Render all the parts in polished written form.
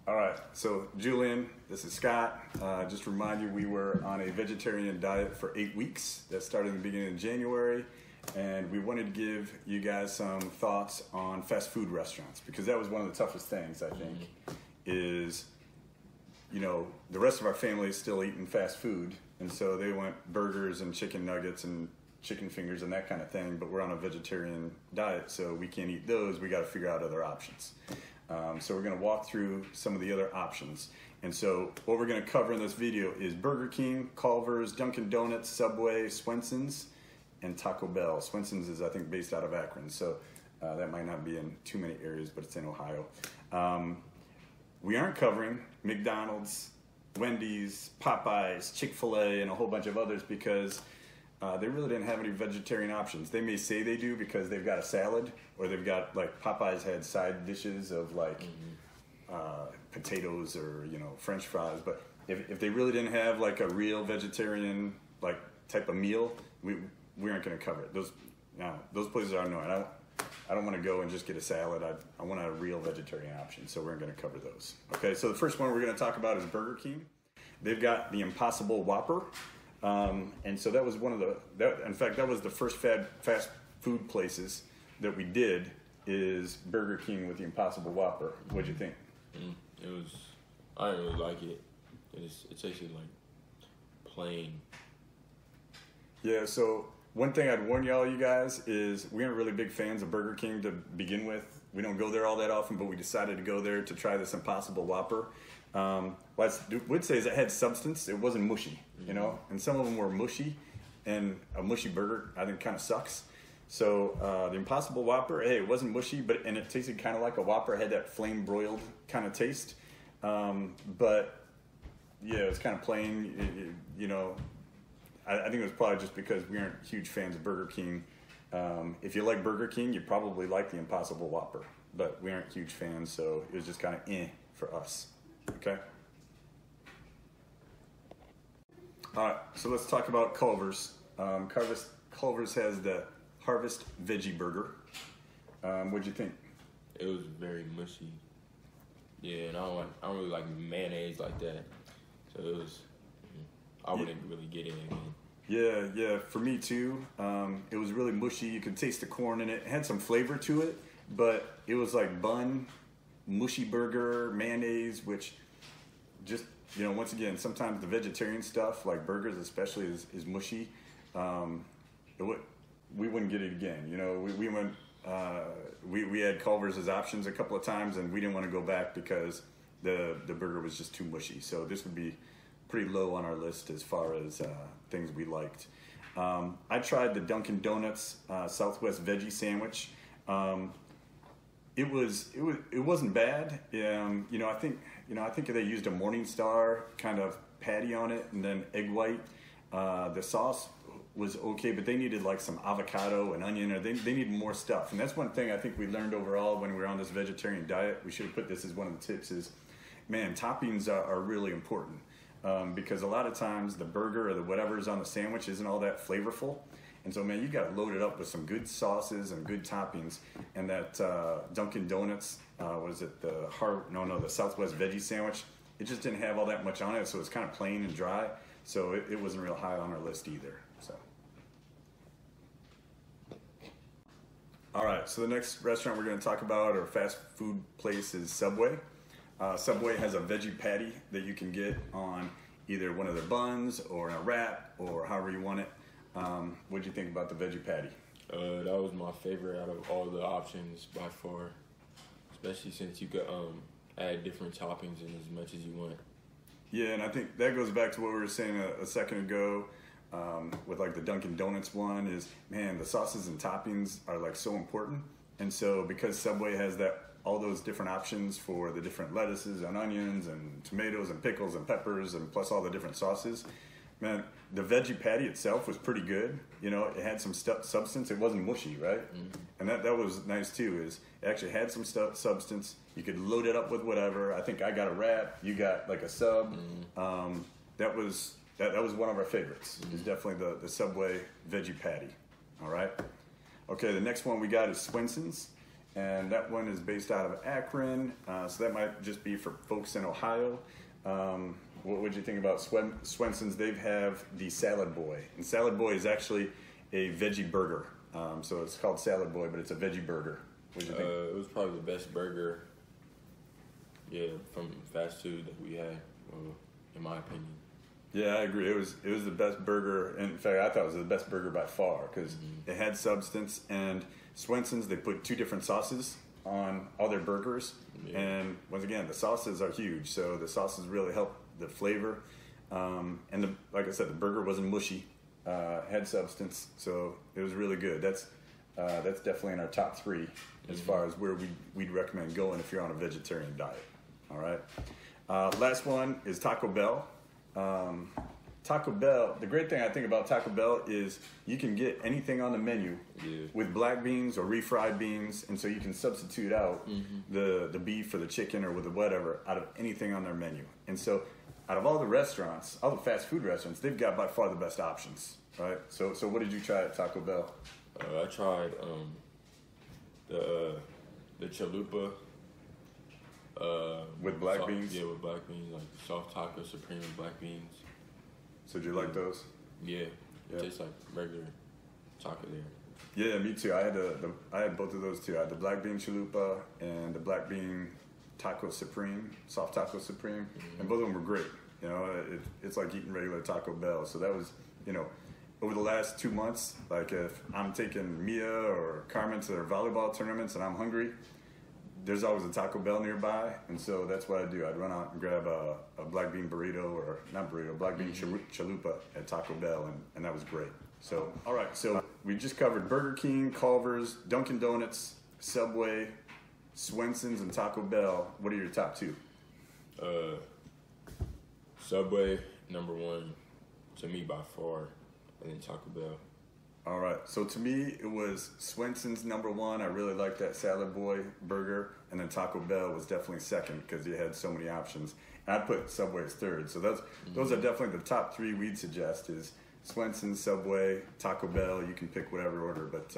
All right, so Julian, this is Scott. Just to remind you, we were on a vegetarian diet for 8 weeks. That started in the beginning of January, and we wanted to give you guys some thoughts on fast food restaurants because that was one of the toughest things, I think, is, you know, the rest of our family is still eating fast food, and so they want burgers and chicken nuggets and chicken fingers and that kind of thing, but we're on a vegetarian diet, so we can't eat those. We got to figure out other options. So we're going to walk through some of the other options. And so what we're going to cover in this video is Burger King, Culver's, Dunkin' Donuts, Subway, Swenson's, and Taco Bell. Swenson's is, I think, based out of Akron, so that might not be in too many areas, but it's in Ohio. We aren't covering McDonald's, Wendy's, Popeyes, Chick-fil-A, and a whole bunch of others because they really didn't have any vegetarian options. They may say they do because they've got a salad, or they've got, like, Popeyes had side dishes of, like, potatoes or, you know, French fries. But if they really didn't have, like, a real vegetarian, like, type of meal, we aren't going to cover it. Those places are annoying. I don't want to go and just get a salad. I want a real vegetarian option, so we're going to cover those. Okay, so the first one we're going to talk about is Burger King. They've got the Impossible Whopper. And so that was in fact, that was the first fast food places that we did is Burger King with the Impossible Whopper. What'd you think? I didn't really like it. It's actually like plain. Yeah, so one thing I'd warn you guys is we aren't really big fans of Burger King to begin with. We don't go there all that often, but we decided to go there to try this Impossible Whopper. What I would say is it had substance. It wasn't mushy, you know, and some of them were mushy, and a mushy burger I think kind of sucks. So the Impossible Whopper, hey, it wasn't mushy, and it tasted kind of like a Whopper. It had that flame broiled kind of taste, but yeah, it was kind of plain. You know, I think it was probably just because we aren't huge fans of Burger King. If you like Burger King, you probably like the Impossible Whopper, but we aren't huge fans, so it was just kind of for us. Okay. All right, so let's talk about Culver's. Culver's has the Harvest Veggie Burger. What'd you think? It was very mushy. Yeah, and I don't really like mayonnaise like that. So I wouldn't really get it again. Yeah, for me too. It was really mushy. You could taste the corn in it. It had some flavor to it, but it was like bun, mushy burger, mayonnaise, which just, you know, once again, sometimes the vegetarian stuff, like burgers especially, is mushy. We wouldn't get it again. You know, we went, we had Culver's as options a couple of times, and we didn't want to go back because the burger was just too mushy. So this would be pretty low on our list as far as things we liked. I tried the Dunkin' Donuts Southwest Veggie Sandwich. It wasn't bad. You know, I think they used a Morningstar kind of patty on it, and then egg white. The sauce was okay, but they needed like some avocado and onion, or they needed more stuff. And that's one thing I think we learned overall when we were on this vegetarian diet. We should have put this as one of the tips: is, man, toppings are really important. Because a lot of times the burger or the whatever's on the sandwich isn't all that flavorful. And so, man, you got to load it up with some good sauces and good toppings. And that Dunkin' Donuts, the Southwest Veggie Sandwich, it just didn't have all that much on it, so it's kind of plain and dry. So it wasn't real high on our list either. So, all right, so the next restaurant we're going to talk about, or fast food place, is Subway. Subway has a veggie patty that you can get on either one of their buns or in a wrap or however you want it. What'd you think about the veggie patty? That was my favorite out of all the options by far, especially since you could add different toppings in as much as you want. Yeah, and I think that goes back to what we were saying a second ago with like the Dunkin' Donuts one is, man, the sauces and toppings are like so important. And so because Subway has all those different options for the different lettuces and onions and tomatoes and pickles and peppers and plus all the different sauces, man, the veggie patty itself was pretty good. You know, it had some substance. It wasn't mushy, right? Mm-hmm. And that was nice too, is it actually had some substance. You could load it up with whatever. I think I got a wrap. You got like a sub. Mm-hmm. That was one of our favorites. Mm-hmm. It's definitely the Subway veggie patty. All right. Okay, the next one we got is Swenson's. and that one is based out of Akron. So that might just be for folks in Ohio. What would you think about Swenson's? They have the Salad Boy, and Salad Boy is actually a veggie burger. So it's called Salad Boy, but it's a veggie burger. What do you think? It was probably the best burger, from fast food that we had, in my opinion. Yeah, I agree. It was the best burger. In fact, I thought it was the best burger by far because it had substance. And Swenson's, they put 2 different sauces on all their burgers. Yeah. And once again, the sauces are huge. So the sauces really help the flavor. And like I said, the burger wasn't mushy, had substance. So it was really good. That's definitely in our top 3 as far as where we'd recommend going if you're on a vegetarian diet. All right. Last one is Taco Bell. Taco Bell, the great thing I think about Taco Bell is you can get anything on the menu with black beans or refried beans, and so you can substitute out the beef or the chicken or with the whatever out of anything on their menu. And so out of all the restaurants, all the fast food restaurants, they've got by far the best options, right? So what did you try at Taco Bell? I tried the chalupa. With black beans? Yeah, with black beans, like soft taco supreme with black beans. So did you like those? Yeah, it tastes like regular taco there. Yeah, me too. I had both of those too. I had the black bean chalupa and the black bean taco supreme, soft taco supreme, and both of them were great. You know, it's like eating regular Taco Bell. So that was, over the last 2 months, like if I'm taking Mia or Carmen to their volleyball tournaments and I'm hungry, there's always a Taco Bell nearby, and so that's what I do. I'd run out and grab a black bean burrito, or not burrito, black bean chalupa at Taco Bell, and that was great. So, all right, so we just covered Burger King, Culver's, Dunkin' Donuts, Subway, Swenson's, and Taco Bell. What are your top 2? Subway, number 1, to me by far, and then Taco Bell. All right, so to me, it was Swenson's number 1. I really liked that Salad Boy burger. And then Taco Bell was definitely second because you had so many options. And I'd put Subway as third. So those are definitely the top 3 we'd suggest is Swenson's, Subway, Taco Bell. You can pick whatever order, but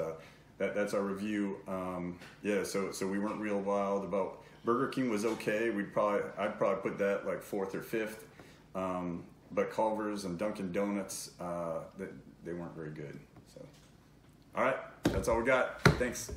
that's our review. So we weren't real wild about Burger King was okay. I'd probably put that like 4th or 5th. But Culver's and Dunkin' Donuts, they weren't very good. All right, that's all we got. Thanks.